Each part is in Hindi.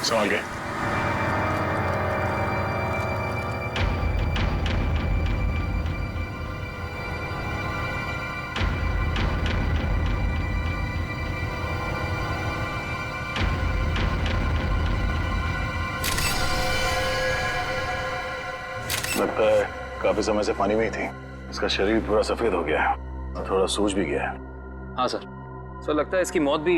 संभाल के। लगता है काफी समय से पानी में ही थी। इसका शरीर पूरा सफेद हो गया है और थोड़ा सूज भी गया है। हाँ सर। सर लगता है इसकी मौत भी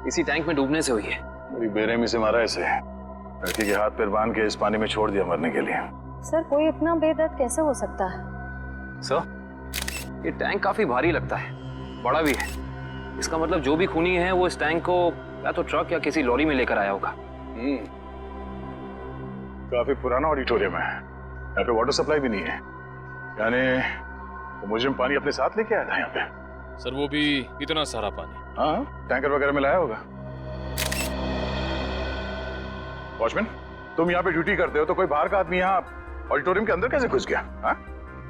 इसी टैंक में डूबने से हुई है। बड़ी बेरहमी से मारा इसे। लड़की के हाथ पैर बांध के इस पानी में छोड़ दिया मरने के लिए। सर कोई इतना बेदर्द कैसे हो सकता है? सर ये टैंक काफी भारी लगता है, बड़ा भी है। इसका मतलब जो भी खूनी है वो इस टैंक को या तो ट्रक या किसी लॉरी में लेकर आया होगा। काफी पुराना ऑडिटोरियम है, यहाँ पे वाटर सप्लाई भी नहीं है। यानी वो मुजरिम पानी अपने साथ लेके आया था यहाँ पे। सर वो भी इतना सारा पानी? हाँ, टैंकर वगैरह में लाया होगा। वॉचमैन, तुम यहाँ पे ड्यूटी करते हो तो कोई बाहर का आदमी यहाँ ऑडिटोरियम के अंदर कैसे घुस गया? हाँ?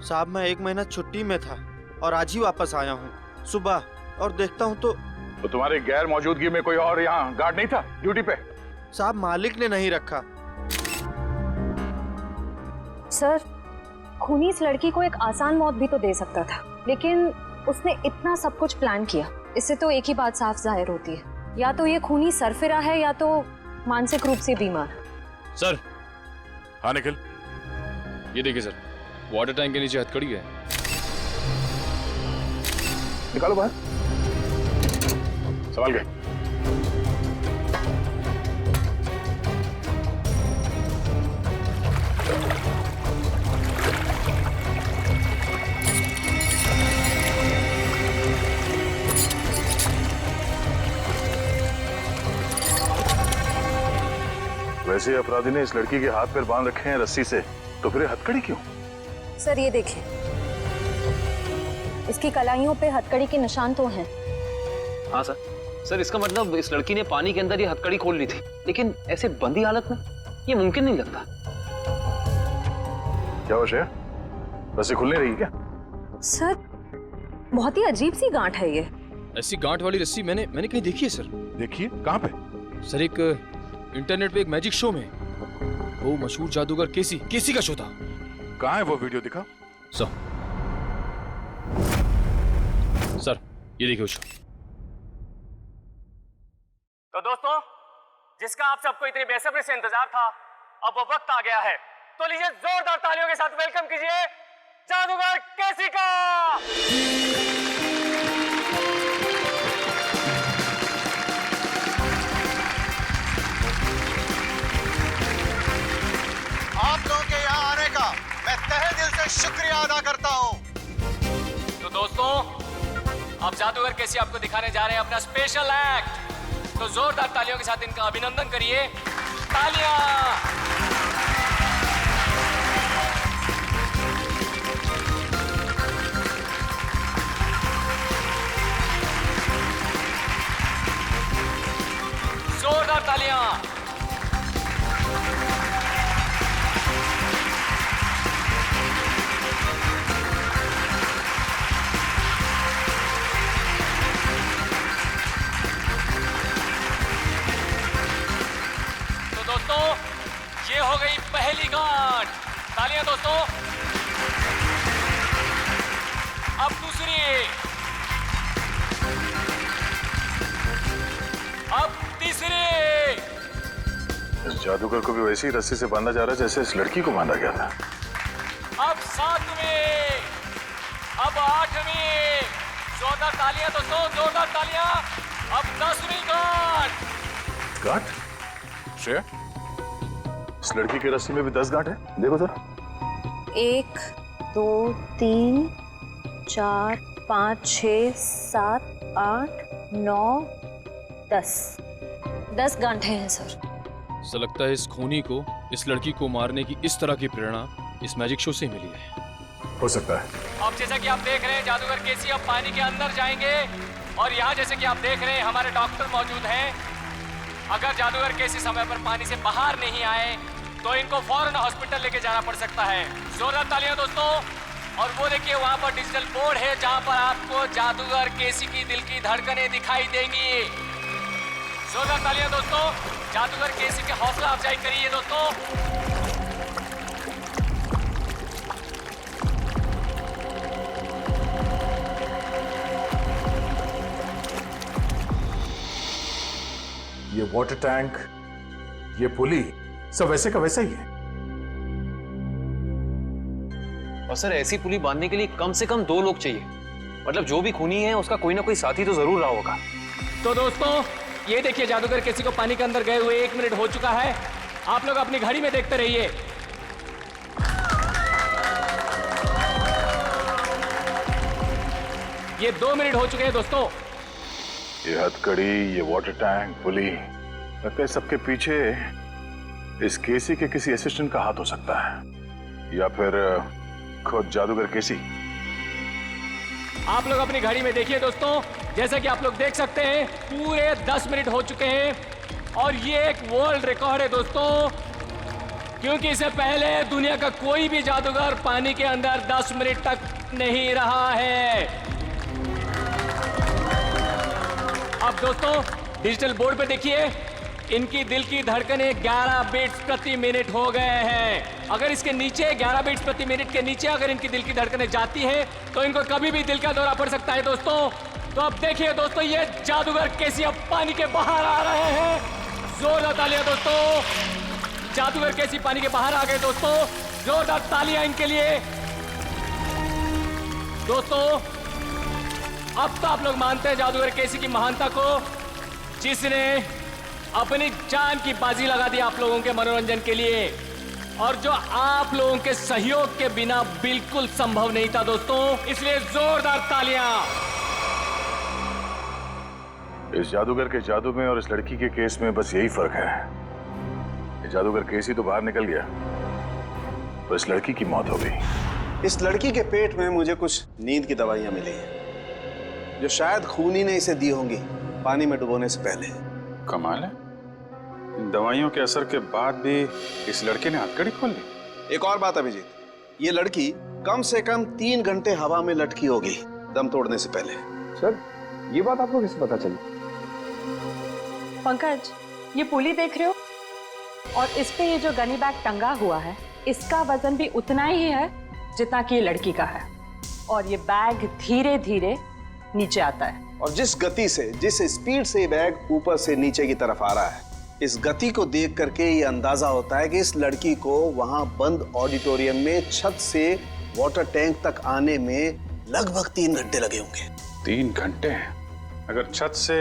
साहब मैं 1 महीना छुट्टी में था और आज ही वापस आया हूँ सुबह, और देखता हूँ तो तुम्हारे गैर मौजूदगी में कोई और यहाँ गार्ड नहीं था ड्यूटी पे? साहब मालिक ने नहीं रखा। सर खूनी इस लड़की को एक आसान मौत भी तो दे सकता था, लेकिन उसने इतना सब कुछ प्लान किया। इससे तो एक ही बात साफ जाहिर होती है, या तो ये खूनी सरफिरा है या तो मानसिक रूप से बीमार। सर। हाँ निखिल। ये देखिए सर, वाटर टैंक के नीचे हथकड़ी है। निकालो बाहर। संभाल के। वैसे अपराधी ने इस लड़की के हाथ पैर बांध रखे हैं रस्सी से, तो फिर हथकड़ी क्यों? सर ये देखिए, इसकी कलाइयों पे हथकड़ी के निशान तो हैं। हाँ सर। सर इसका मतलब इस लड़की ने पानी के अंदर ये हथकड़ी खोल ली थी, लेकिन ऐसे बंदी हालत में ये मुमकिन नहीं लगता। क्या हो श्रेया, रस्सी खुल नहीं रही क्या? सर बहुत ही अजीब सी गांठ है ये। ऐसी गांठ वाली रस्सी मैंने कहीं देखी है सर। देखिए कहाँ पे? सर एक इंटरनेट पे एक मैजिक शो में, वो मशहूर जादूगर केसी का शो था। कहाँ है वो वीडियो? दिखा सर ये देखिए शो। तो दोस्तों, जिसका आप सबको इतनी बेसब्री से इंतजार था, अब वो वक्त आ गया है। तो लीजिए जोरदार तालियों के साथ वेलकम कीजिए जादूगर केसी का। आप लोगों के यहाँ आने का मैं तहे दिल से शुक्रिया अदा करता हूँ। तो दोस्तों, अब जादूगर केसी आपको दिखाने जा रहे हैं अपना स्पेशल एक्ट। तो जोरदार तालियों के साथ इनका अभिनंदन करिए। तालियां। जोरदार तालियां। दोस्तों ये हो गई पहली गांठ। तालियां दोस्तों। अब दूसरी, अब तीसरी। इस जादूगर को भी वैसी रस्सी से बांधा जा रहा है जैसे इस लड़की को बांधा गया था। अब 7वीं, अब 8वीं। जोरदार तालियां दोस्तों, जोरदार तालियां। अब 10वीं गांठ। गांठ? श्रेया, इस लड़की की रस्सी में भी 10 गांठ है। देखो जरा। 1 2 3 4 5 6 7 8 9 10 गांठें हैं सर। ऐसा लगता है इस खूनी को इस लड़की को मारने की इस तरह की प्रेरणा इस मैजिक शो से मिली है। हो सकता है। अब जैसा कि आप देख रहे हैं जादूगर केसी अब पानी के अंदर जाएंगे और यहाँ जैसे कि आप देख रहे हैं हमारे डॉक्टर मौजूद हैं। अगर जादूगर केसी समय पर पानी से बाहर नहीं आए तो इनको फौरन हॉस्पिटल लेके जाना पड़ सकता है। जोरदार तालियां दोस्तों। और वो देखिए वहाँ पर डिजिटल बोर्ड है जहाँ पर आपको जादूगर केसी की दिल की धड़कनें दिखाई देंगी। जोरदार तालियां दोस्तों। जादूगर केसी की हौसला अफजाई करिए दोस्तों। ये वाटर टैंक, ये पुली, सब वैसे का वैसा ही है। और सर ऐसी पुली बांधने के लिए कम से कम 2 लोग चाहिए। मतलब जो भी खूनी है उसका कोई ना कोई साथी तो जरूर रहा होगा। तो दोस्तों ये देखिए, जादूगर केसी को पानी के अंदर गए हुए 1 मिनट हो चुका है। आप लोग अपनी घड़ी में देखते रहिए। ये 2 मिनट हो चुके हैं दोस्तों। ये हथकड़ी, ये वाटर टैंक, पुली, लगता है सबके पीछे इस केसी के किसी असिस्टेंट का हाथ हो सकता है, या फिर खुद जादूगर केसी। आप लोग अपनी घड़ी में देखिए दोस्तों। जैसा कि आप लोग देख सकते हैं पूरे 10 मिनट हो चुके हैं और ये एक वर्ल्ड रिकॉर्ड है दोस्तों, क्योंकि इससे पहले दुनिया का कोई भी जादूगर पानी के अंदर 10 मिनट तक नहीं रहा है। अब दोस्तों डिजिटल बोर्ड पे देखिए, इनकी दिल की धड़कनें 11 बीट्स प्रति मिनट हो गए हैं। अगर इसके नीचे 11 बीट्स प्रति मिनट के नीचे अगर इनकी दिल की धड़कनें जाती हैं तो इनको कभी भी दिल का दौरा पड़ सकता है दोस्तों। तो अब देखिए दोस्तों, ये जादूगर केसी अब पानी के बाहर आ रहे हैं। जोरदार तालियां दोस्तों। जादूगर केसी पानी के बाहर आ गए दोस्तों। जोरदार तालियां इनके लिए दोस्तों। अब तो आप लोग मानते हैं जादूगर केसी की महानता को, जिसने अपनी जान की बाजी लगा दी आप लोगों के मनोरंजन के लिए, और जो आप लोगों के सहयोग के बिना बिल्कुल संभव नहीं था दोस्तों। इसलिए जोरदार तालियां। इस जादूगर के जादू में और इस लड़की के केस में बस यही फर्क है। ये जादूगर केसी तो बाहर निकल गया, तो इस लड़की की मौत हो गई। इस लड़की के पेट में मुझे कुछ नींद की दवाइयां मिली हैं, जो शायद खूनी ने इसे दी होंगी पानी में डुबोने से पहले। कमाल है, इन दवाइयों के असर के बाद भी इस लड़के ने हथकड़ी खोल ली। एक और बात अभिजीत, ये लड़की कम से कम 3 घंटे हवा में लटकी होगी दम तोड़ने से पहले। सर ये बात आपको कैसे पता चली? पंकज, ये पुली देख रहे हो और इस पे ये जो गनी बैग टंगा हुआ है, इसका वजन भी उतना ही है जितना कि ये लड़की का है, और ये बैग धीरे धीरे नीचे आता है। और जिस गति से, जिस स्पीड से ये बैग ऊपर से नीचे की तरफ आ रहा है, इस गति को देख करके ये अंदाजा होता है कि इस लड़की को वहां बंद ऑडिटोरियम में छत से वाटर टैंक तक आने में लगभग 3 घंटे लगे होंगे। 3 घंटे? अगर छत से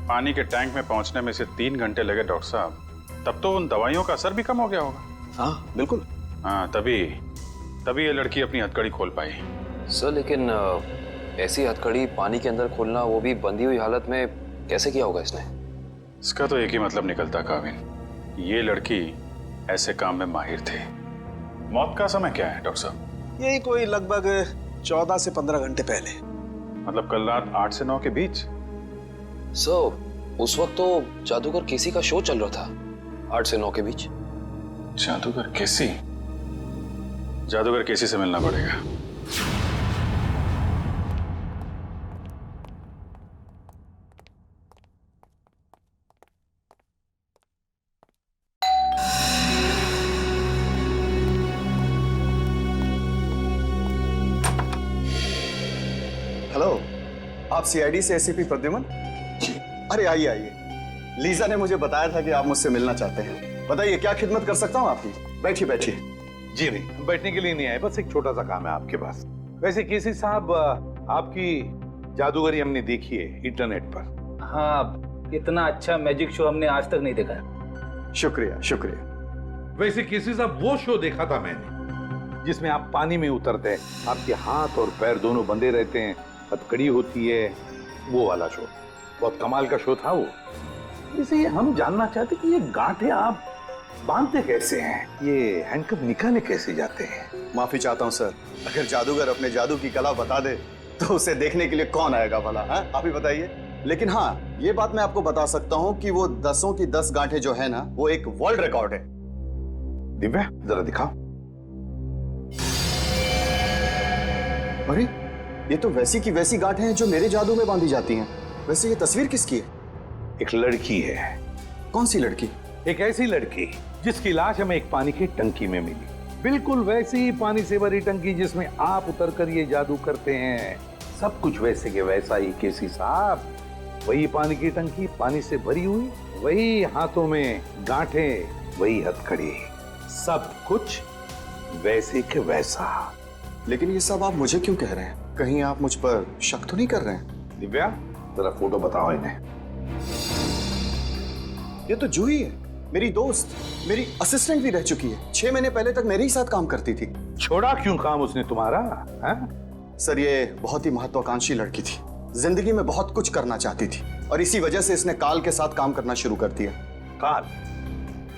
पानी के टैंक में पहुंचने में से 3 घंटे लगे डॉक्टर साहब, तब तो उन दवाइयों का असर भी कम हो गया होगा। हाँ बिल्कुल। हाँ, तभी ये लड़की अपनी हथकड़ी खोल पाई। सर लेकिन ऐसी हथकड़ी पानी के अंदर खोलना, वो भी बंधी हुई हालत में, कैसे किया होगा इसने? इसका तो एक ही मतलब निकलता काविन, ये लड़की ऐसे काम में माहिर थी। मौत का समय क्या है डॉक्टर साहब? यही कोई लगभग 14 से 15 घंटे पहले। मतलब कल रात 8 से 9 के बीच? सर उस वक्त तो जादूगर केसी का शो चल रहा था, 8 से 9 के बीच। जादूगर केसी? जादूगर केसी से मिलना पड़ेगा। हेलो, आप सीआईडी से एसीपी प्रद्युमन? अरे आइए आइए, लीजा ने मुझे बताया था कि आप मुझसे मिलना चाहते हैं। बताइए क्या खिदमत कर सकता हूँ आपकी? बैठिए बैठिए। जी नहीं, बैठने के लिए नहीं आए, बस एक छोटा सा काम है आपके पास। वैसे केसी साहब, आपकी जादूगरी हमने देखी है इंटरनेट पर। हाँ, इतना अच्छा मैजिक शो हमने आज तक नहीं देखा। शुक्रिया शुक्रिया। वैसे केसी साहब, वो शो देखा था मैंने जिसमें आप पानी में उतरते हैं, आपके हाथ और पैर दोनों बंधे रहते हैं, हथकड़ी होती है, वो वाला शो। बहुत कमाल का शो था वो। इसे हम जानना चाहते कि ये गांठें आप बांधते कैसे हैं, ये हैंडकफ निकाले कैसे जाते हैं? माफी चाहता हूँ सर, अगर जादूगर अपने जादू की कला बता दे तो उसे देखने के लिए कौन आएगा भला? हाँ, आप ही बताइए। लेकिन हाँ, ये बात मैं आपको बता सकता हूँ कि वो 10 की 10 गांठें जो है ना, वो एक वर्ल्ड रिकॉर्ड है। दिव्या जरा दिखाओ। अरे ये तो वैसी की वैसी गांठें हैं जो मेरे जादू में बांधी जाती हैं। वैसे ये तस्वीर किसकी है? एक लड़की है। कौन सी लड़की? एक ऐसी लड़की जिसकी लाश हमें एक पानी की टंकी में मिली, बिल्कुल वैसी ही पानी से भरी टंकी जिसमें आप उतर कर ये जादू करते हैं। सब कुछ वैसे के वैसा ही केसी साहब। वही पानी की टंकी पानी से भरी हुई, वही हाथों में गांठें, वही हथकड़ी, सब कुछ वैसे के वैसा। लेकिन ये सब आप मुझे क्यों कह रहे हैं? कहीं आप मुझ पर शक तो नहीं कर रहे हैं? दिव्या, जरा फोटो बताओ इन्हें। ये तो जूही है, मेरी दोस्त, मेरी असिस्टेंट भी रह चुकी है। 6 महीने पहले तक मेरे ही साथ काम करती थी। छोड़ा क्यों काम उसने तुम्हारा? है? सर, ये बहुत ही महत्वाकांक्षी लड़की थी, जिंदगी में बहुत कुछ करना चाहती थी और इसी वजह से इसने काल के साथ काम करना शुरू कर दिया। काल?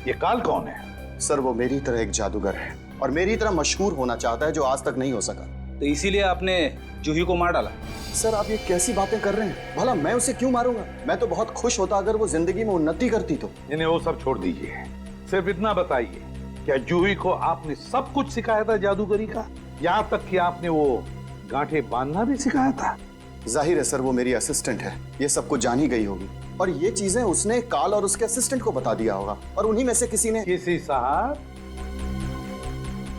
ये काल कौन है? सर, वो मेरी तरह एक जादूगर है और मेरी तरह मशहूर होना चाहता है, जो आज तक नहीं हो सका। तो इसीलिए आपने जूही को मार डाला? सर, आप ये कैसी बातें कर रहे हैं? भला मैं उसे क्यों मारूंगा? मैं तो बहुत खुश होता अगर वो जिंदगी में उन्नति करती तो। इन्हें वो सब छोड़ दीजिए, सिर्फ इतना बताइए, क्या जूही को आपने सब कुछ सिखाया था जादूगरी का? यहाँ तक कि आपने वो गांठें बांधना भी सिखाया था? जाहिर है सर, वो मेरी असिस्टेंट है, ये सब कुछ जान ही गई होगी और ये चीजें उसने काल और उसके असिस्टेंट को बता दिया होगा और उन्हीं में से किसी ने। किसी साहब,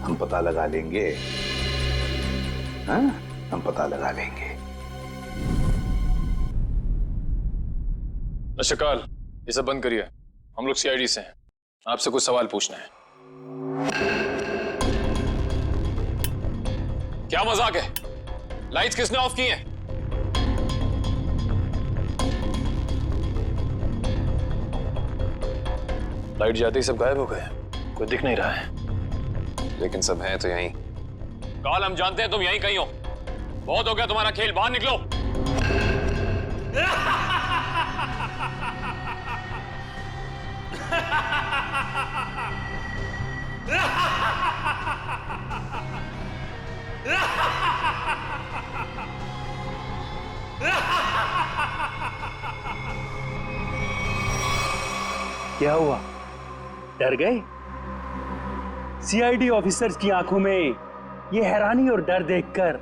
हम पता लगा लेंगे। हाँ, हम पता लगा लेंगे। नशकाल, ये सब बंद करिए। हम लोग सीआईडी से हैं, आपसे कुछ सवाल पूछना है। क्या मजाक है? लाइट्स किसने ऑफ की हैं? लाइट जाते ही सब गायब हो गए, कोई दिख नहीं रहा है। लेकिन सब हैं तो यहीं। काल, हम जानते हैं तुम यहीं कहीं हो। बहुत हो गया तुम्हारा खेल, बाहर निकलो। क्या हुआ? डर गए? सीआईडी ऑफिसर्स की आंखों में ये हैरानी और डर देखकर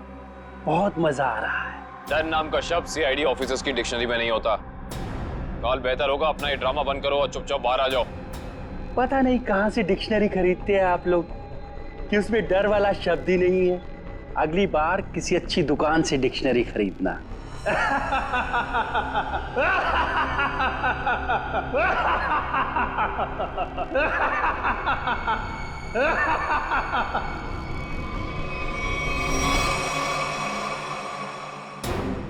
बहुत मजा आ रहा है। डर नाम का शब्द सीआईडी ऑफिसर्स की डिक्शनरी में नहीं होता। काल, बेहतर होगा अपना ये ड्रामा बंद करो और चुपचाप बाहर आ जाओ। पता नहीं कहां से डिक्शनरी खरीदते हैं आप लोग कि उसमें डर वाला शब्द ही नहीं है। अगली बार किसी अच्छी दुकान से डिक्शनरी खरीदना।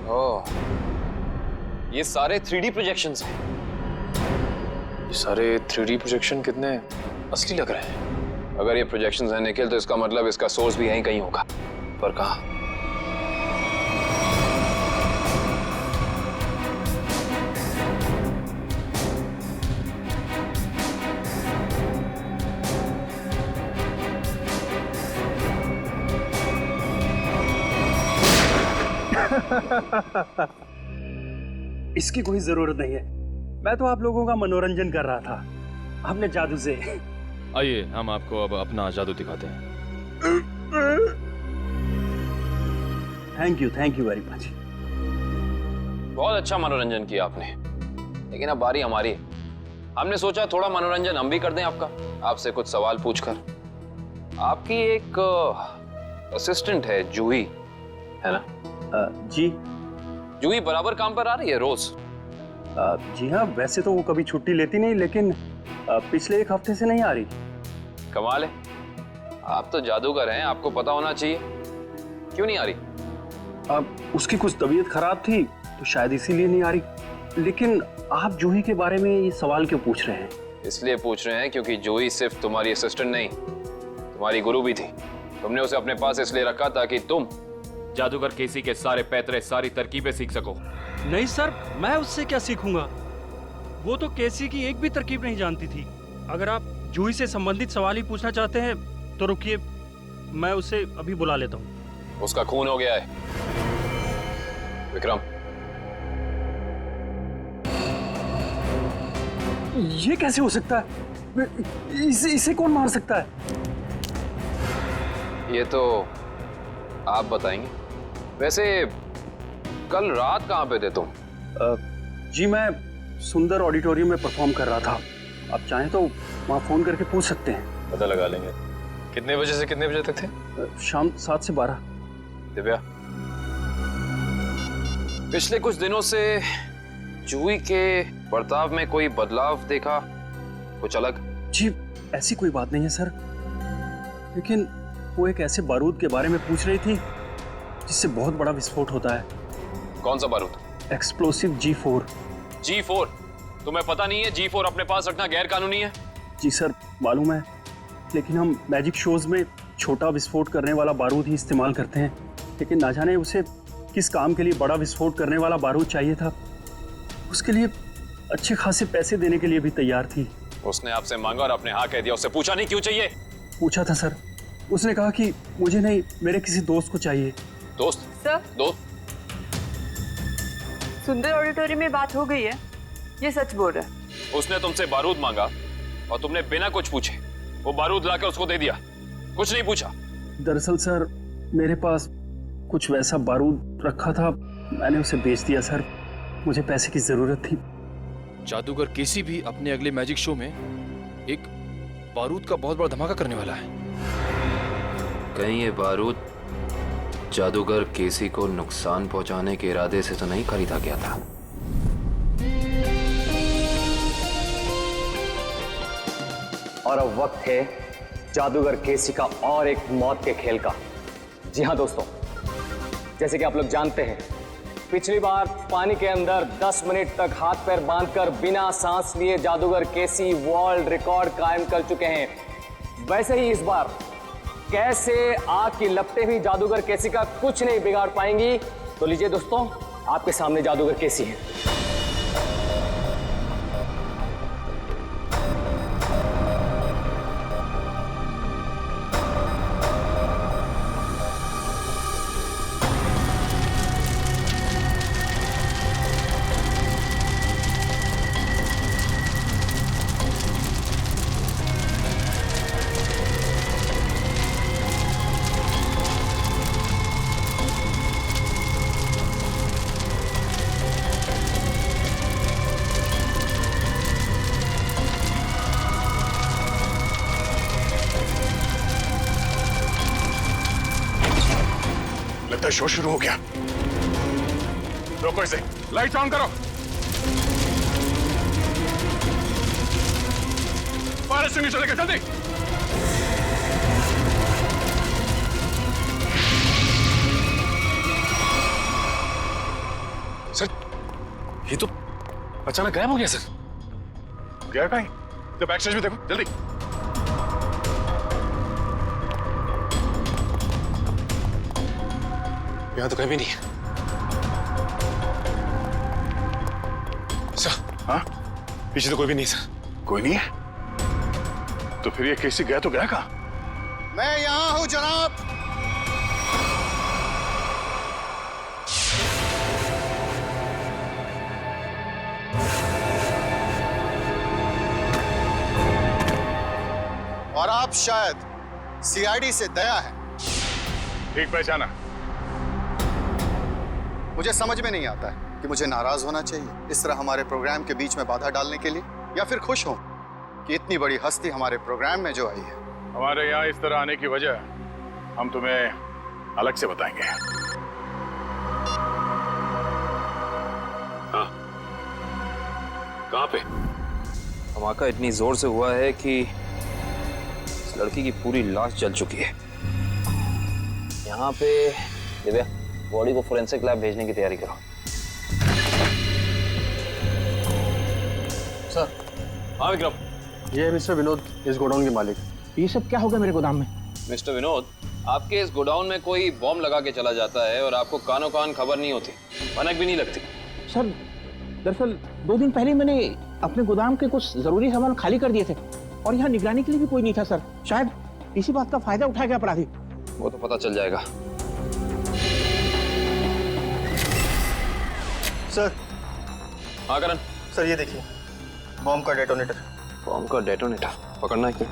ओह, ये सारे 3D प्रोजेक्शंस हैं। ये सारे 3D प्रोजेक्शन कितने असली लग रहे हैं। अगर ये प्रोजेक्शंस हैं निखिल, तो इसका मतलब इसका सोर्स भी यहीं कहीं होगा। पर कहाँ? इसकी कोई जरूरत नहीं है, मैं तो आप लोगों का मनोरंजन कर रहा था अपने जादू से। आइए, हम आपको अब अपना जादू दिखाते हैं। Thank you very much. बहुत अच्छा मनोरंजन किया आपने, लेकिन अब बारी हमारी है। हमने सोचा थोड़ा मनोरंजन हम भी कर दें आपका, आपसे कुछ सवाल पूछकर। आपकी एक असिस्टेंट है जूही, है ना? जी। जूही बराबर काम पर आ रही है रोज? जी हाँ, वैसे तो वो कभी छुट्टी लेती नहीं, लेकिन पिछले 1 हफ्ते से नहीं आ रही। कमाल है, आप तो जादूगर हैं, आपको पता होना चाहिए। क्यों नहीं आ रही? उसकी कुछ तबीयत खराब थी तो शायद इसीलिए नहीं आ रही। लेकिन आप जूही के बारे में ये सवाल क्यों पूछ रहे हैं? इसलिए पूछ रहे हैं क्योंकि जूही सिर्फ तुम्हारी असिस्टेंट नहीं, तुम्हारी गुरु भी थी। तुमने उसे अपने पास इसलिए रखा ताकि तुम जादूगर केसी के सारे पैतरे, सारी तरकीबें सीख सको। नहीं सर, मैं उससे क्या सीखूंगा? वो तो केसी की एक भी तरकीब नहीं जानती थी। अगर आप जूही से संबंधित सवाल ही पूछना चाहते हैं तो रुकिए, मैं उसे अभी बुला लेता हूँ। उसका खून हो गया है। विक्रम, ये कैसे हो सकता है? इसे कौन मार सकता है? ये तो आप बताएंगे। वैसे कल रात कहाँ पे थे तुम? जी मैं सुंदर ऑडिटोरियम में परफॉर्म कर रहा था आप चाहें तो वहाँ फ़ोन करके पूछ सकते हैं। पता लगा लेंगे। कितने बजे से कितने बजे तक थे? शाम 7 से 12। दिव्या, पिछले कुछ दिनों से जूही के बर्ताव में कोई बदलाव देखा? कुछ अलग? जी ऐसी कोई बात नहीं है सर, लेकिन वो एक ऐसे बारूद के बारे में पूछ रही थी जिससे बहुत बड़ा विस्फोट होता है। कौन सा बारूद? Explosive G4। G4? तुम्हें पता नहीं है G4 अपने पास रखना गैर कानूनी है? जी सर मालूम है, लेकिन हम मैजिक शोज में छोटा विस्फोट करने वाला बारूद ही इस्तेमाल करते हैं, लेकिन ना जाने उसे किस काम के लिए बड़ा विस्फोट करने वाला बारूद चाहिए था। उसके लिए अच्छे खासे पैसे देने के लिए भी तैयार थी। उसने आपसे मांगा और आपने हाँ कह दिया। उससे पूछा नहीं क्यों चाहिए? पूछा था सर, उसने कहा कि मुझे नहीं, मेरे किसी दोस्त को चाहिए। दोस्त? सर, दोस्त? सुंदर ऑडिटोरियम में बात हो गई है, ये सच बोल रहा है। उसने तुमसे बारूद मांगा और तुमने बिना कुछ पूछे वो बारूद लाकर उसको दे दिया, कुछ नहीं पूछा। दरअसल सर मेरे पास कुछ वैसा बारूद रखा था, मैंने उसे बेच दिया सर, मुझे पैसे की जरूरत थी। जादूगर केसी भी अपने अगले मैजिक शो में एक बारूद का बहुत बड़ा धमाका करने वाला है। कहीं ये बारूद जादूगर केसी को नुकसान पहुंचाने के इरादे से तो नहीं खरीदा गया था? और अब वक्त है जादूगर केसी का और एक मौत के खेल का। जी हाँ दोस्तों, जैसे कि आप लोग जानते हैं, पिछली बार पानी के अंदर 10 मिनट तक हाथ पैर बांधकर बिना सांस लिए जादूगर केसी वर्ल्ड रिकॉर्ड कायम कर चुके हैं। वैसे ही इस बार कैसे आग की लपटें भी जादूगर केसी का कुछ नहीं बिगाड़ पाएंगी। तो लीजिए दोस्तों, आपके सामने जादूगर केसी है। लगता है शो शुरू हो गया। रोको इसे, लाइट ऑन करो। फायर एक्सटिंग्विशर लेकर जल्दी। सर, ये तो अचानक गायब हो गया सर। गया कहीं? तो बैक स्टेज में देखो जल्दी। यहाँ तो कहीं भी नहीं है। सर, हाँ? पीछे तो कोई भी नहीं सर। कोई नहीं है? तो फिर ये केसी गया तो गया कहाँ? मैं यहाँ हूँ जनाब। और आप शायद सीआईडी से दया है। ठीक पहचाना। मुझे समझ में नहीं आता है कि मुझे नाराज होना चाहिए इस तरह हमारे प्रोग्राम के बीच में बाधा डालने के लिए, या फिर खुश हूं कि इतनी बड़ी हस्ती हमारे प्रोग्राम में जो आई है। हमारे यहाँ इस तरह आने की वजह हम तुम्हें अलग से बताएंगे। हाँ, कहाँ पे? धमाका इतनी जोर से हुआ है कि इस लड़की की पूरी लाश जल चुकी है। यहाँ पे दिव्या, बॉडी को फोरेंसिक लैब भेजने की तैयारी करो। सर। हाँ विक्रम। ये मिस्टर विनोद, इस गोडाउन के मालिक। ये सब क्या होगा मेरे गोदाम में? मिस्टर विनोद, आपके इस गोडाउन में कोई बॉम्ब लगा के चला जाता है और आपको कानों कान खबर नहीं होती, भनक भी नहीं लगती। सर, दरअसल 2 दिन पहले मैंने अपने गोदाम के कुछ जरूरी सामान खाली कर दिए थे और यहाँ निगरानी के लिए भी कोई नहीं था सर। शायद इसी बात का फायदा उठा गया अपराधी। वो तो पता चल जाएगा। सर। हाँ करण। सर ये देखिए, बॉम्ब का डेटोनेटर। बॉम्ब का डेटोनेटर पकड़ना है क्या?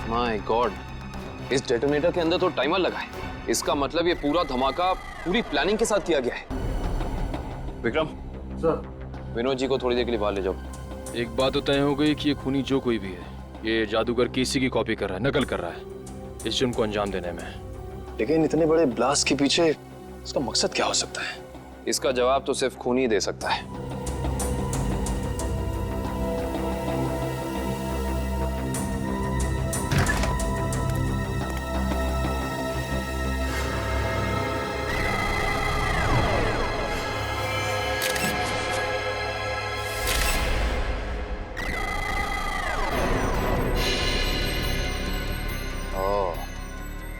माय गॉड, इस डेटोनेटर के अंदर तो टाइमर लगा है। इसका मतलब ये पूरा धमाका पूरी प्लानिंग के साथ किया गया है। विक्रम सर, विनोद जी को थोड़ी देर के लिए बाहर ले जाओ। एक बात तो तय हो गई कि ये खूनी जो कोई भी है, ये जादूगर केसी की कॉपी कर रहा है, नकल कर रहा है इस जुर्म को अंजाम देने में। लेकिन इतने बड़े ब्लास्ट के पीछे इसका मकसद क्या हो सकता है? इसका जवाब तो सिर्फ खूनी दे सकता है।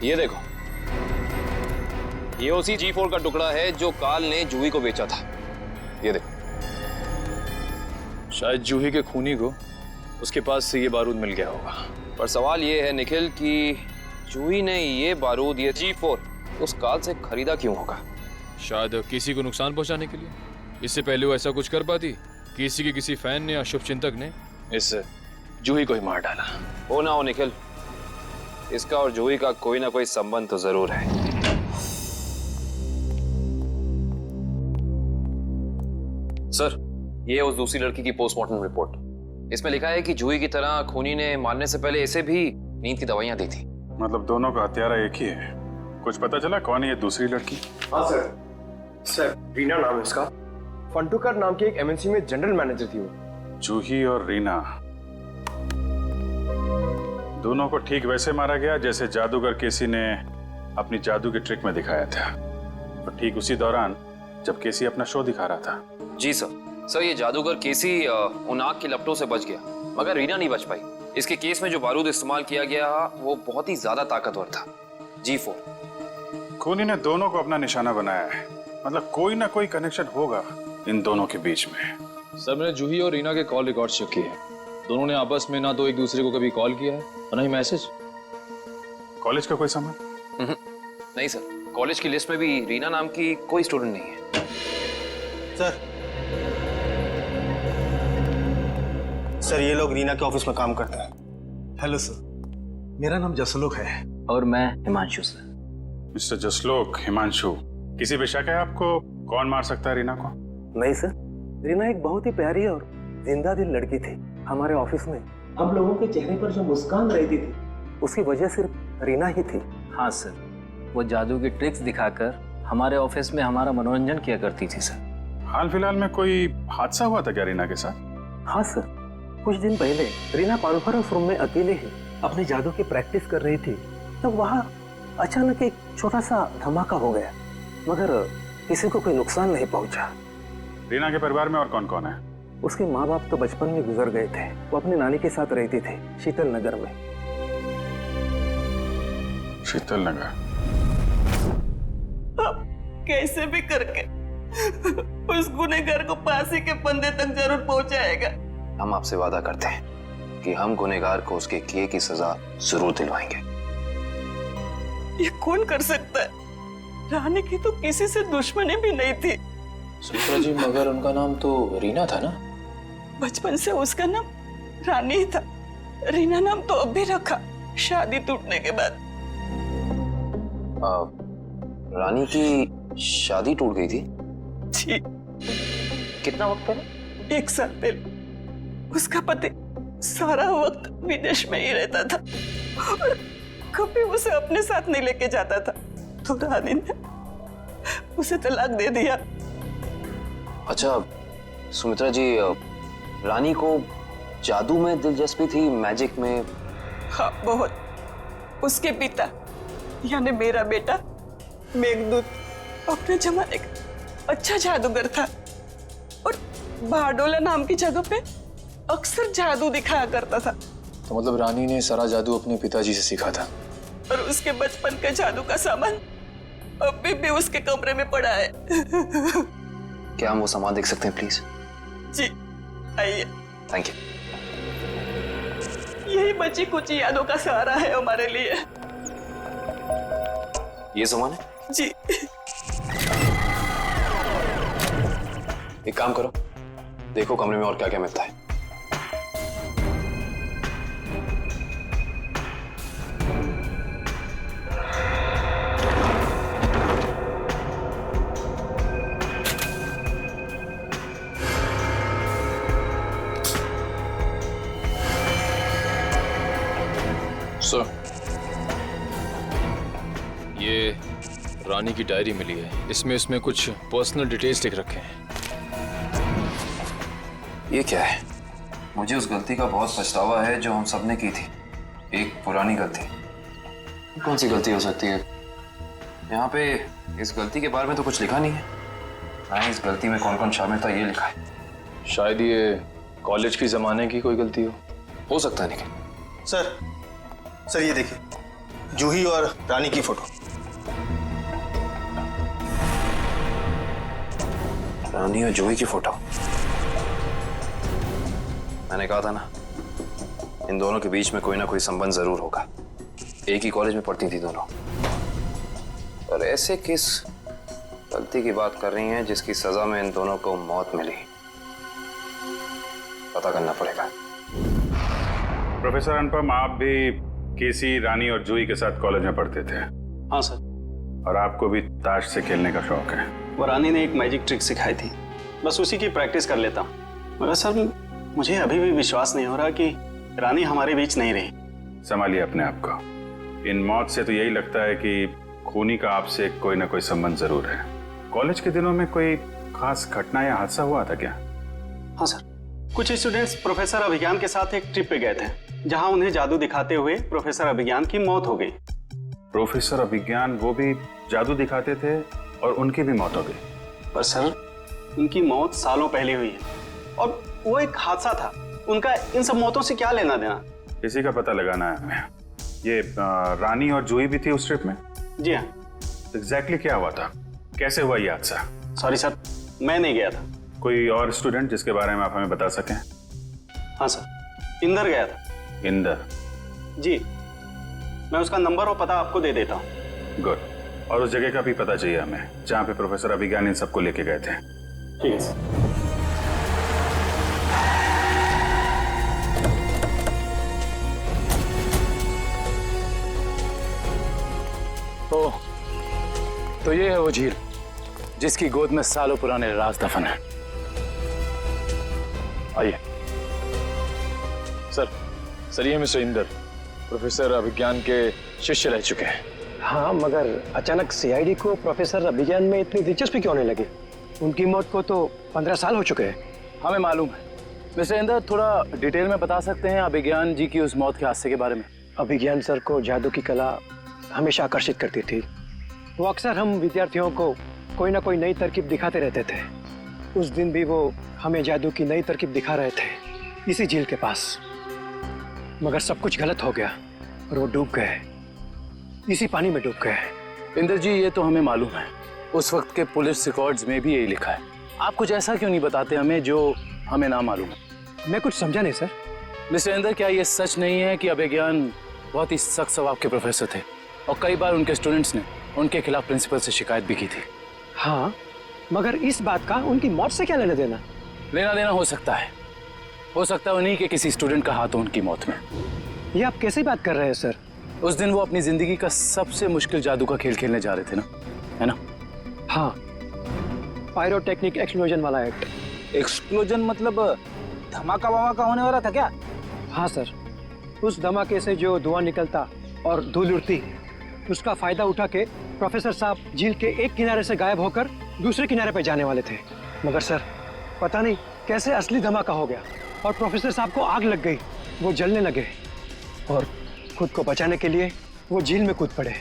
ये देखो, ये उसी G4 का टुकड़ा है जो काल ने जूही को बेचा था। ये देखो, शायद जूही के खूनी को उसके पास से ये बारूद मिल गया होगा। पर सवाल ये है निखिल कि जूही ने ये बारूद, ये G4 उस काल से खरीदा क्यों होगा? शायद किसी को नुकसान पहुंचाने के लिए। इससे पहले वो ऐसा कुछ कर पाती? किसी के किसी फैन ने या शुभचिंतक ने इस जूही को ही मार डाला। हो ना हो निखिल, इसका और जूही का कोई ना कोई संबंध तो जरूर है। सर, ये है उस दूसरी लड़की की पोस्टमार्टम रिपोर्ट। इसमें लिखा है कि जूही की तरह खूनी ने मारने से पहले इसे भी नींद की दवाइयां दी थी। मतलब दोनों का हत्यारा एक ही है। कुछ पता चला कौन है ये दूसरी लड़की? हाँ सर, रीना नाम है इसका। फंटूकर नाम की एक एमएनसी में जनरल मैनेजर थी वो। जूही और रीना दोनों को ठीक वैसे मारा गया जैसे जादूगर केसी ने अपनी जादू के ट्रिक में दिखाया था, और ठीक उसी दौरान जब केसी अपना शो दिखा रहा था। जी सर, ये जादूगर केसी उन आग की लपटों से बच गया, मगर रीना नहीं बच पाई। इसके केस में जो बारूद इस्तेमाल किया गया वो बहुत ही ज्यादा ताकतवर था, G4। खूनी ने दोनों को अपना निशाना बनाया है, मतलब कोई ना कोई कनेक्शन होगा इन दोनों के बीच में। सर, मैंने जूही और रीना के कॉल रिकॉर्ड चेक किए हैं। दोनों ने आपस में ना तो एक दूसरे को कभी कॉल किया है और ना ही मैसेज। कॉलेज का कोई संबंध? नहीं सर, कॉलेज की लिस्ट में भी रीना नाम की कोई स्टूडेंट नहीं है। सर, ये लोग रीना के ऑफिस में काम करते हैं। हेलो सर, मेरा नाम जसलोक है। और मैं हिमांशु सर। मिस्टर जसलोक, हिमांशु, किसी पे शक है आपको कौन मार सकता है रीना को? नहीं सर, रीना एक बहुत ही प्यारी और जिंदा दिल लड़की थी। हमारे ऑफिस में हम लोगों के चेहरे पर जो मुस्कान रहती थी उसकी वजह सिर्फ रीना ही थी। हाँ सर, वो जादू की ट्रिक्स दिखाकर हमारे ऑफिस में हमारा मनोरंजन किया करती थी सर। हाल फिलहाल में कोई हादसा हुआ था क्या रीना के साथ? हाँ सर, कुछ दिन पहले रीना कॉन्फ्रेंस रूम में अकेले ही अपने जादू की प्रैक्टिस कर रही थी, तब वहाँ अचानक एक छोटा सा धमाका हो गया, मगर किसी को कोई नुकसान नहीं पहुंचा। रीना के परिवार में और कौन कौन है? उसके माँ बाप तो बचपन में गुजर गए थे। वो अपनी नानी के साथ रहती थी, शीतल नगर में। शीतल नगर? अब कैसे भी करके उस गुनहगार को फांसी के फंदे तक जरूर पहुंचाएगा। हम आपसे वादा करते हैं कि हम गुनहगार को उसके किए की सजा जरूर दिलवाएंगे। ये कौन कर सकता है? रानी की तो किसी से दुश्मनी भी नहीं थी। सुमित्रा जी, मगर उनका नाम तो रीना था ना? बचपन से उसका नाम रानी ही था। रीना नाम तो अब भी रखा, शादी टूटने के बाद। रानी की शादी टूट गई थी? जी। कितना वक्त पहले? 1 साल पहले। उसका पति सारा वक्त विदेश में ही रहता था और कभी उसे अपने साथ नहीं लेके जाता था, तो रानी ने उसे तलाक दे दिया। अच्छा सुमित्रा जी, रानी को जादू में दिलचस्पी थी, मैजिक में? हाँ, बहुत। उसके पिता यानी मेरा बेटा मेघदूत अपने जमाने का अच्छा जादूगर था और बारडोला नाम की जगह पे अक्सर जादू दिखाया करता था। तो मतलब रानी ने सारा जादू अपने पिताजी से सीखा था? और उसके बचपन के जादू का सामान अभी भी उसके कमरे में पड़ा है। क्या हम वो सामान देख सकते हैं प्लीज? जी आइए। Thank you. यही बची कुछ यादों का सहारा है हमारे लिए। ये सामान है? जी। एक काम करो, देखो कमरे में और क्या क्या मिलता है। सर, ये रानी की डायरी मिली है। इसमें कुछ पर्सनल डिटेल्स लिख रखे हैं। ये क्या है? मुझे उस गलती का बहुत पछतावा है जो हम सबने की थी। एक पुरानी गलती। कौन सी गलती हो सकती है? यहाँ पे इस गलती के बारे में तो कुछ लिखा नहीं है। ना इस गलती में कौन कौन शामिल था ये लिखा है। शायद ये कॉलेज की जमाने की कोई गलती हो सकता है। निखिल सर ये देखिए, जूही और रानी की फोटो। रानी और जूही की फोटो। मैंने कहा था ना, इन दोनों के बीच में कोई ना कोई संबंध जरूर होगा। एक ही कॉलेज में पढ़ती थी दोनों। और ऐसे किस गलती की बात कर रही हैं जिसकी सजा में इन दोनों को मौत मिली? पता करना पड़ेगा। प्रोफेसर अनुपम, आप भी केसी, रानी और जूही के साथ कॉलेज में पढ़ते थे? हाँ सर। और आपको भी ताश से खेलने का शौक है? वो रानी ने एक मैजिक ट्रिक सिखाई थी, बस उसी की प्रैक्टिस कर लेता हूँ। मगर सर मुझे अभी भी विश्वास नहीं हो रहा कि रानी हमारे बीच नहीं रही। संभालिए अपने आप को। इन मौत से तो यही लगता है कि खूनी का आपसे कोई ना कोई संबंध जरूर है। कॉलेज के दिनों में कोई खास घटना या हादसा हुआ था क्या? हाँ सर, कुछ स्टूडेंट्स प्रोफेसर अभिज्ञान के साथ एक ट्रिप पे गए थे, जहां उन्हें जादू दिखाते हुए प्रोफेसर अभिज्ञान की मौत हो गई। प्रोफेसर अभिज्ञान वो भी जादू दिखाते थे और उनकी भी मौत हो गई? पर सर उनकी मौत सालों पहले हुई है और वो एक हादसा था। उनका इन सब मौतों से क्या लेना देना? इसी का पता लगाना है हमें। ये रानी और जूही भी थी उस ट्रिप में? जी हाँ। एग्जैक्टली क्या हुआ था? कैसे हुआ ये हादसा? सॉरी सर, मैं नहीं गया था। कोई और स्टूडेंट जिसके बारे में आप हमें बता सकें? हाँ सर, इंदर गया था। इंदर? जी, मैं उसका नंबर और पता आपको दे देता हूँ। गुड। और उस जगह का भी पता चाहिए हमें जहाँ पे प्रोफेसर अभिज्ञान इन सबको लेके गए थे। ठीक है सर। तो ये है वो झील जिसकी गोद में सालों पुराने राज दफन है। आइए। सर ये मिस्टर इंदर प्रोफेसर अभिज्ञान के शिष्य रह चुके हैं। हाँ, मगर अचानक सीआईडी को प्रोफेसर अभिज्ञान में इतनी दिलचस्पी क्यों नहीं लगी? उनकी मौत को तो 15 साल हो चुके हैं। हमें मालूम है। मिस्टर इंदर, थोड़ा डिटेल में बता सकते हैं अभिज्ञान जी की उस मौत के हादसे के बारे में? अभिज्ञान सर को जादू की कला हमेशा आकर्षित करती थी। वो अक्सर हम विद्यार्थियों को कोई ना कोई नई तरकीब दिखाते रहते थे। उस दिन भी वो हमें जादू की नई तरकीब दिखा रहे थे इसी झील के पास। मगर सब कुछ गलत हो गया और वो डूब गए, इसी पानी में डूब गए। इंदर जी, ये तो हमें मालूम है। उस वक्त के पुलिस रिकॉर्ड्स में भी यही लिखा है। आप कुछ ऐसा क्यों नहीं बताते हमें जो हमें ना मालूम है? मैं कुछ समझा नहीं सर। मिस्टर इंदर, क्या ये सच नहीं है कि अभिज्ञान बहुत ही सख्त स्वभाव के प्रोफेसर थे और कई बार उनके स्टूडेंट्स ने उनके खिलाफ प्रिंसिपल से शिकायत भी की थी? हाँ, मगर इस बात का उनकी मौत से क्या लेना देना? लेना देना हो सकता है उन्हीं के किसी स्टूडेंट का हाथ हो उनकी मौत में। ये आप कैसे बात कर रहे हैं सर? उस दिन वो अपनी जिंदगी का सबसे मुश्किल जादू का खेल खेलने जा रहे थे ना, है ना? हाँ, पायरोटेक्निक एक्सप्लोजन वाला एक्ट। एक्सप्लोजन मतलब धमाका वमाका होने वाला था क्या? हाँ सर, उस धमाके से जो धुआं निकलता और धूल उड़ती, उसका फायदा उठा के प्रोफेसर साहब झील के एक किनारे से गायब होकर दूसरे किनारे पर जाने वाले थे। मगर सर पता नहीं कैसे असली धमाका हो गया और प्रोफेसर साहब को आग लग गई। वो जलने लगे और खुद को बचाने के लिए वो झील में कूद पड़े।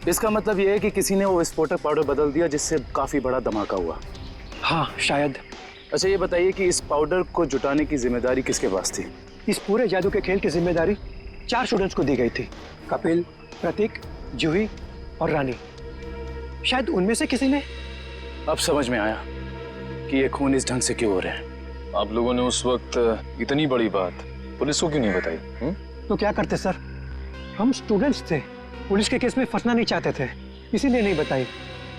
इसका मतलब ये है कि किसी ने वो विस्फोटक पाउडर बदल दिया जिससे काफी बड़ा धमाका हुआ। हाँ शायद। अच्छा ये बताइए कि इस पाउडर को जुटाने की जिम्मेदारी किसके पास थी? इस पूरे जादू के खेल की जिम्मेदारी 4 स्टूडेंट्स को दी गई थी, कपिल, प्रतीक, जूही और रानी। शायद उनमें से किसी ने। अब समझ में आया कि ये खून इस ढंग से क्यों हो रहे हैं। आप लोगों ने उस वक्त इतनी बड़ी बात पुलिस को क्यों नहीं बताई? तो क्या करते सर, हम स्टूडेंट्स थे, पुलिस के केस में फंसना नहीं चाहते थे, इसीलिए नहीं बताई।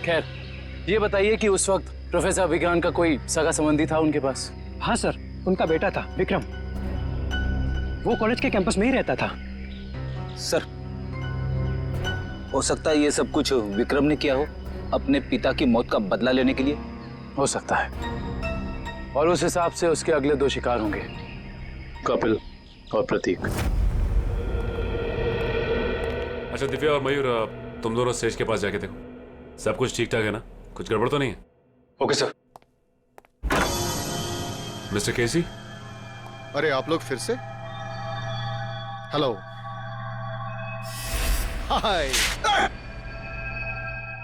खैर ये बताइए कि उस वक्त प्रोफेसर अभिज्ञान का कोई सगा संबंधी था उनके पास? हाँ सर, उनका बेटा था विक्रम, वो कॉलेज के कैंपस में ही रहता था। सर हो सकता है ये सब कुछ विक्रम ने किया हो अपने पिता की मौत का बदला लेने के लिए। हो सकता है, और उस हिसाब से उसके अगले 2 शिकार होंगे, कपिल और प्रतीक। अच्छा दिव्या और मयूर, तुम दोनों स्टेज के पास जाके देखो सब कुछ ठीक ठाक है ना, कुछ गड़बड़ तो नहीं है? Okay sir. मिस्टर केसी। अरे आप लोग फिर से? हेलो, हाय।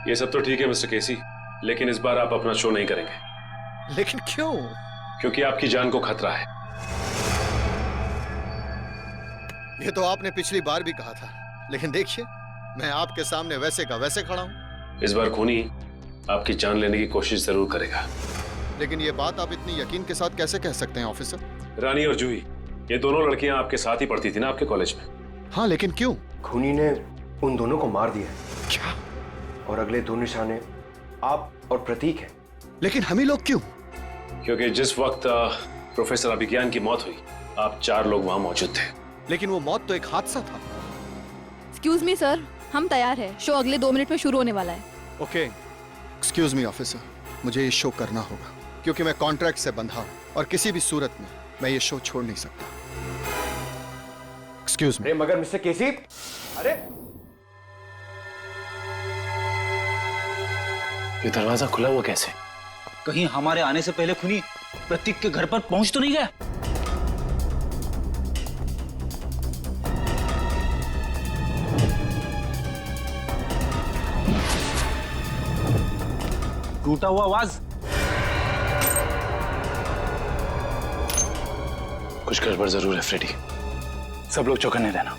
ये सब तो ठीक है मिस्टर केसी, लेकिन इस बार आप अपना शो नहीं करेंगे। लेकिन क्यों? क्योंकि आपकी जान को खतरा है। ये तो आपने पिछली बार भी कहा था, लेकिन देखिए मैं आपके सामने वैसे का वैसे खड़ा हूं। इस बार खूनी आपकी जान लेने की कोशिश जरूर करेगा। लेकिन ये बात आप इतनी यकीन के साथ कैसे कह सकते हैं ऑफिसर? रानी और जूही, ये दोनों लड़कियां आपके साथ ही पढ़ती थी ना आपके कॉलेज में? हाँ, लेकिन क्यों? खूनी ने उन दोनों को मार दिया। क्या? और अगले दो निशाने आप और प्रतीक हैं। लेकिन हम ही लोग क्यों? क्योंकि जिस वक्त प्रोफेसर अभिज्ञान की मौत हुई, आप 4 लोग वहां मौजूद थे। लेकिन वो मौत तो एक हादसा था। एक्सक्यूज मी सर, हम तैयार हैं। शो अगले 2 मिनट में शुरू होने वाला है। ओके, एक्सक्यूज मी ऑफिसर, मुझे ये शो करना होगा क्योंकि मैं कॉन्ट्रैक्ट से बंधा हूं और किसी भी सूरत में मैं ये शो छोड़ नहीं सकता। Excuse me. मगर मिस्टर केसी, अरे ये दरवाजा खुला हुआ कैसे? कहीं हमारे आने से पहले खूनी प्रतीक के घर पर पहुंच तो नहीं गया? टूटा हुआ आवाज। कुछ गड़बड़ जरूर है फ्रेडी, सब लोग चौकन्ने रहना।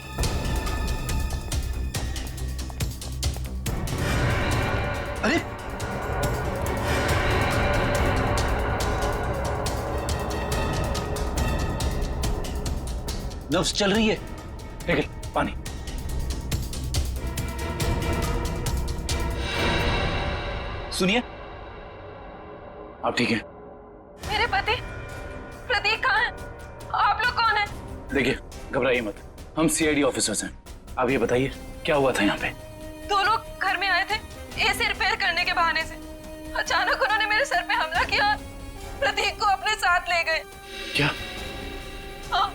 अरे नर्व्स चल रही है। निकल पानी। सुनिए, आप ठीक हैं? मेरे पति प्रतीक कहाँ है? आप लोग कौन हैं? देखिए, घबराइए मत, हम सीआईडी ऑफिसर्स हैं। आप ये बताइए क्या हुआ था यहाँ पे? 2 लोग घर में आए थे एसी रिपेयर करने के बहाने से। अचानक उन्होंने मेरे सर पे हमला किया और प्रतीक को अपने साथ ले गए। क्या? हाँ।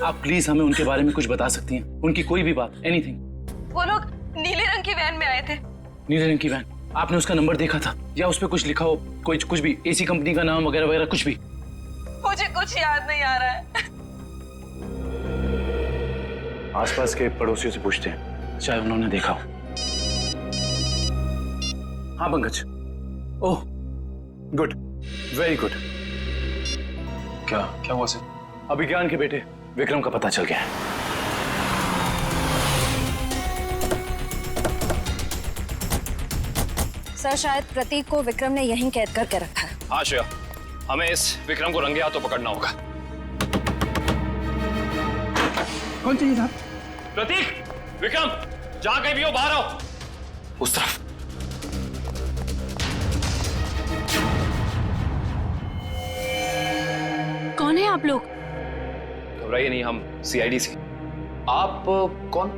आप प्लीज हमें उनके बारे में कुछ बता सकती हैं? उनकी कोई भी बात, एनीथिंग। वो लोग नीले रंग की वैन में आए थे। नीले रंग की वैन? आपने उसका नंबर देखा था या उस पर कुछ लिखा हो, कुछ भी, एसी कंपनी का नाम वगैरह वगैरह कुछ भी? मुझे कुछ याद नहीं आ रहा है। आसपास के पड़ोसियों से पूछते हैं, चाहे उन्होंने देखा हो। हाँ Pankaj. Oh good, very good. क्या हुआ सर? अभिज्ञान के बेटे विक्रम का पता चल गया है। सर, शायद प्रतीक को विक्रम ने यहीं कैद करके रखा है। हाँ श्रेया, हमें इस विक्रम को रंगे हाथों पकड़ना होगा। कौन चाहिए साहब? प्रतीक, विक्रम, जहां कहीं भी हो बाहर आओ। उस तरफ। कौन है आप लोग? घबराइए नहीं, हम सीआईडी से। आप कौन?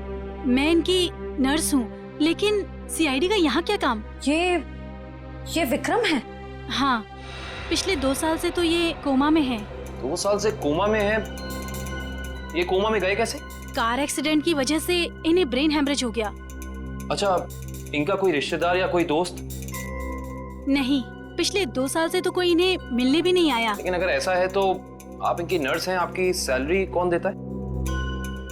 मैं इनकी नर्स हूँ, लेकिन सीआईडी का यहाँ क्या काम? ये विक्रम है? हाँ, पिछले 2 साल से तो ये कोमा में है। 2 साल से कोमा में है? ये कोमा में गए कैसे? कार एक्सीडेंट की वजह से इन्हें ब्रेन हेमरेज हो गया। अच्छा, इनका कोई रिश्तेदार या कोई दोस्त? नहीं, पिछले 2 साल से तो कोई इन्हें मिलने भी नहीं आया। लेकिन अगर ऐसा है तो आप इनकी नर्स हैं, आपकी सैलरी कौन देता है?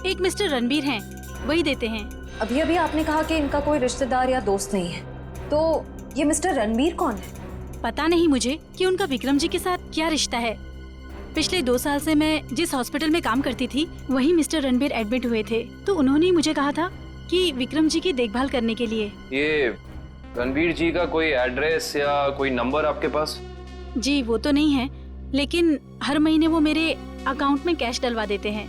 एक मिस्टर रणबीर हैं, वही देते हैं। अभी अभी आपने कहा कि इनका कोई रिश्तेदार या दोस्त नहीं है, तो ये मिस्टर रणबीर कौन है? पता नहीं मुझे कि उनका विक्रम जी के साथ क्या रिश्ता है। पिछले 2 साल से मैं जिस हॉस्पिटल में काम करती थी, वहीं मिस्टर रणबीर एडमिट हुए थे, तो उन्होंने मुझे कहा था कि विक्रम जी की देखभाल करने के लिए। ये रणबीर जी का कोई एड्रेस या कोई नंबर आपके पास? जी वो तो नहीं है, लेकिन हर महीने वो मेरे अकाउंट में कैश डलवा देते हैं।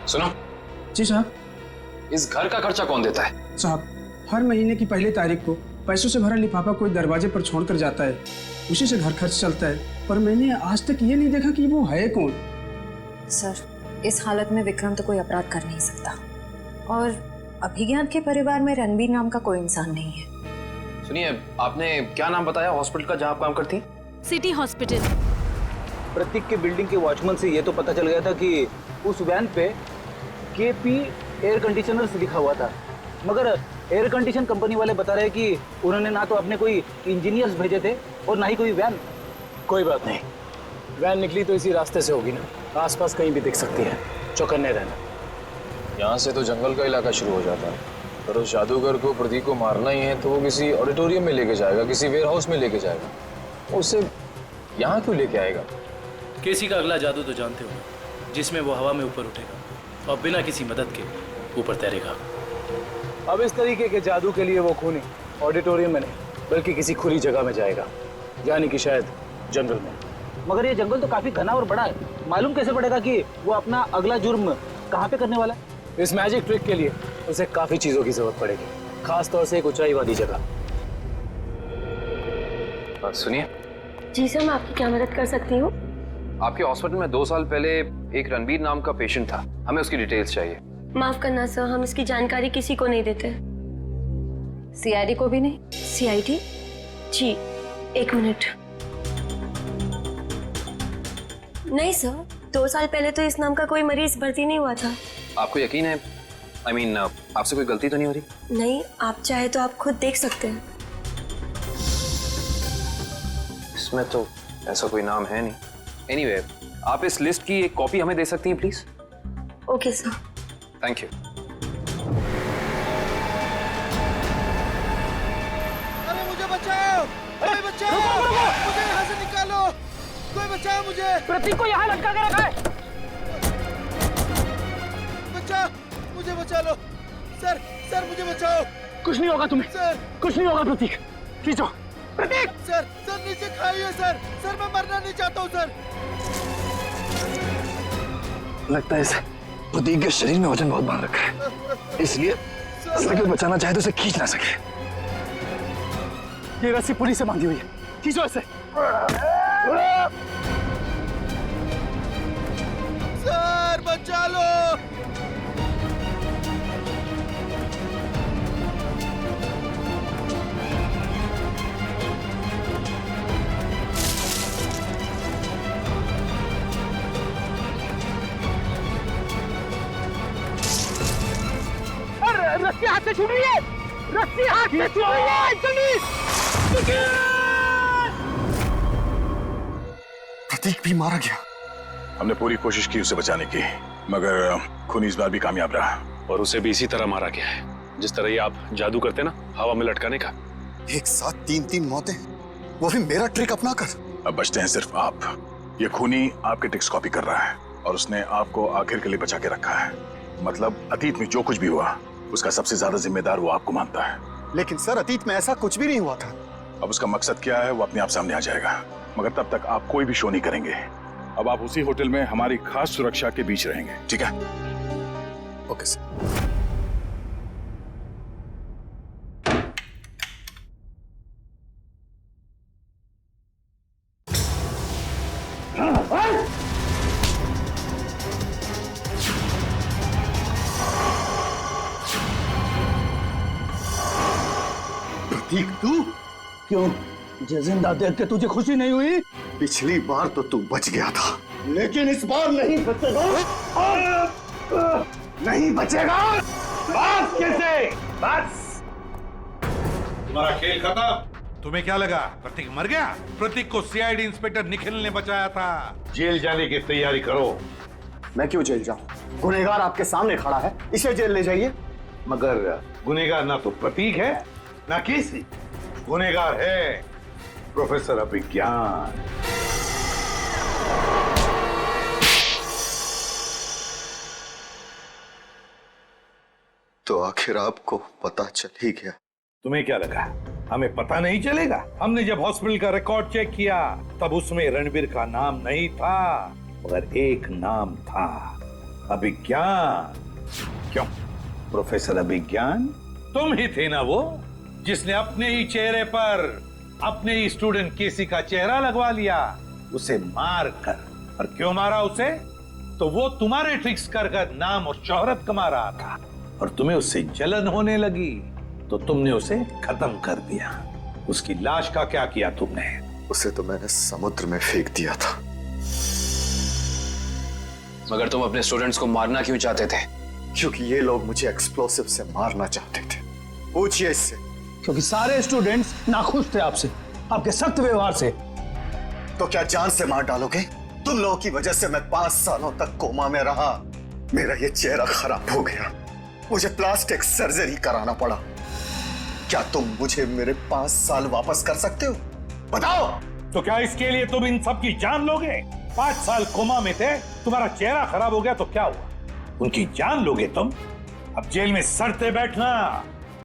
सुनो। जी साहब। इस घर का खर्चा कौन देता है? साहब, हर महीने की पहली तारीख को पैसों से भरा लिफाफा कोई दरवाजे पर छोड़कर जाता है, उसी से घर खर्च चलता है। पर मैंने आज तक ये नहीं देखा कि वो है कौन। सर, इस हालत में विक्रम तो कोई अपराध कर नहीं सकता, और अभिज्ञान के परिवार में रणबीर नाम का कोई इंसान नहीं है। सुनिए, आपने क्या नाम बताया हॉस्पिटल का जहाँ आप काम करती? City hospital. प्रतीक के बिल्डिंग के वॉचमैन से ये तो पता चल गया था कि उस वैन पे KP एयर कंडीशनर्स लिखा हुआ था, मगर एयर कंडीशन कंपनी वाले बता रहे कि उन्होंने ना तो अपने कोई इंजीनियर्स भेजे थे और ना ही कोई वैन। कोई बात नहीं, वैन निकली तो इसी रास्ते से होगी ना, आसपास कहीं भी दिख सकती है, चौकन्ने रहना। यहाँ से तो जंगल का इलाका शुरू हो जाता है, पर उस जादूगर को प्रतीक को मारना ही है तो वो किसी ऑडिटोरियम में लेके जाएगा, किसी वेयर हाउस में लेके जाएगा। उसे यहाँ क्यों लेके आएगा? केसी का अगला जादू तो जानते हो, जिसमें वो हवा में ऊपर उठेगा और बिना किसी मदद के ऊपर तैरेगा। अब इस तरीके के जादू के लिए वो खूनी ऑडिटोरियम में नहीं बल्कि किसी खुली जगह में जाएगा, यानी कि शायद जंगल में। मगर ये जंगल तो काफी घना और बड़ा है, मालूम कैसे पड़ेगा कि वो अपना अगला जुर्म कहाँ पे करने वाला है? इस मैजिक ट्रिक के लिए उसे काफी चीजों की जरूरत पड़ेगी, खास तौर से एक ऊंचाई वाली जगह। सुनिए जी सर, मैं आपकी क्या मदद कर सकती हूँ? आपके हॉस्पिटल में 2 साल पहले एक रणबीर नाम का पेशेंट था, हमें उसकी डिटेल्स चाहिए। माफ करना सर, हम इसकी जानकारी किसी को नहीं देते। CID को भी नहीं? CID? जी, 1 मिनट। नहीं सर, 2 साल पहले तो इस नाम का कोई मरीज भर्ती नहीं हुआ था। आपको यकीन है? I mean, आपसे कोई गलती तो नहीं हो रही? नहीं, आप चाहे तो आप खुद देख सकते हैं। इसमें तो ऐसा कोई नाम है नहीं। Anyway, आप इस लिस्ट की एक कॉपी हमें दे सकती हैं please? Okay sir. Thank you. अरे मुझे बचाओ, कोई बचाओ, मुझे यहाँ से निकालो, कोई बचाओ मुझे। प्रतीक को यहाँ लटका के रखा है। बचाओ, मुझे बचा लो। सर, सर मुझे बचाओ। कुछ नहीं होगा तुम्हें, सर कुछ नहीं होगा प्रतीक, खींचो। प्रतीक! सर, सर नीचे खाइए सर, सर मैं मरना नहीं चाहता हूँ सर। लगता है इसे प्रतीक के शरीर में वजन बहुत बांध रखा है, इसलिए अगर बचाना चाहे तो इसे खींच ना सके। ये रस्सी पुलिस से बांधी हुई है, खींचो इसे। सर बचा लो। रस्सी हाथ से छूट रही है, रस्सी हाथ से छूट रही है, जल्दी! प्रतीक भी मारा गया। हमने पूरी कोशिश की उसे बचाने की, मगर खूनी इस बार भी कामयाब रहा। और उसे भी इसी तरह मारा गया है, जिस तरह ये आप जादू करते ना, हवा में लटकाने का। एक साथ 3-3 मौतें, वो भी मेरा ट्रिक अपना कर। अब बचते हैं सिर्फ आप। ये खूनी आपके ट्रिक्स कॉपी कर रहा है और उसने आपको आखिर के लिए बचा के रखा है। मतलब अतीत में जो कुछ भी हुआ उसका सबसे ज्यादा जिम्मेदार वो आपको मानता है। लेकिन सर, अतीत में ऐसा कुछ भी नहीं हुआ था। अब उसका मकसद क्या है वो अपने आप सामने आ जाएगा, मगर तब तक आप कोई भी शो नहीं करेंगे। अब आप उसी होटल में हमारी खास सुरक्षा के बीच रहेंगे, ठीक है? Okay sir. प्रतीक, तू क्यों? जिंदा देख के तुझे खुशी नहीं हुई? पिछली बार तो तू बच गया था, लेकिन इस बार नहीं बचेगा, नहीं बचेगा। बस कैसे? बस तुम्हारा खेल खत्म। तुम्हें क्या लगा प्रतीक मर गया? प्रतीक को CID इंस्पेक्टर निखिल ने बचाया था। जेल जाने की तैयारी करो। मैं क्यों जेल जाऊं? गुनहगार आपके सामने खड़ा है, इसे जेल ले जाइए। मगर गुनहगार ना तो प्रतीक है ना केसी, गुनहगार है प्रोफेसर अभिज्ञान। तो आखिर आपको पता चल ही गया। तुम्हें क्या लगा हमें पता नहीं चलेगा? हमने जब हॉस्पिटल का रिकॉर्ड चेक किया तब उसमें रणबीर का नाम नहीं था, मगर एक नाम था, अभिज्ञान। क्यों प्रोफेसर अभिज्ञान? तुम ही थे ना वो जिसने अपने ही चेहरे पर अपने ही स्टूडेंट केसी का चेहरा लगवा लिया, उसे मार कर। और क्यों मारा उसे? तो वो तुम्हारे ट्रिक्स कर नाम और शोहरत कमा रहा था और तुम्हें उससे जलन होने लगी तो तुमने उसे खत्म कर दिया। उसकी लाश का क्या किया तुमने? उसे तो मैंने समुद्र में फेंक दिया था। मगर तुम अपने स्टूडेंट्स को मारना क्यों चाहते थे? क्योंकि ये लोग मुझे एक्सप्लोसिव से मारना चाहते थे। पूछिए इससे। क्योंकि सारे स्टूडेंट्स नाखुश थे आपसे, आपके सख्त व्यवहार से। तो क्या जान से मार डालोगे? तुम लोगों की वजह से मैं 5 सालों तक कोमा में रहा। मेरा ये चेहरा खराब हो गया, मुझे प्लास्टिक सर्जरी कराना पड़ा। क्या तुम मुझे मेरे 5 साल वापस कर सकते हो? बताओ। तो क्या इसके लिए तुम इन सब की जान लोगे? 5 साल कोमा में थे, तुम्हारा चेहरा खराब हो गया तो क्या हुआ? उनकी जान लोगे तुम? अब जेल में सड़ते बैठना।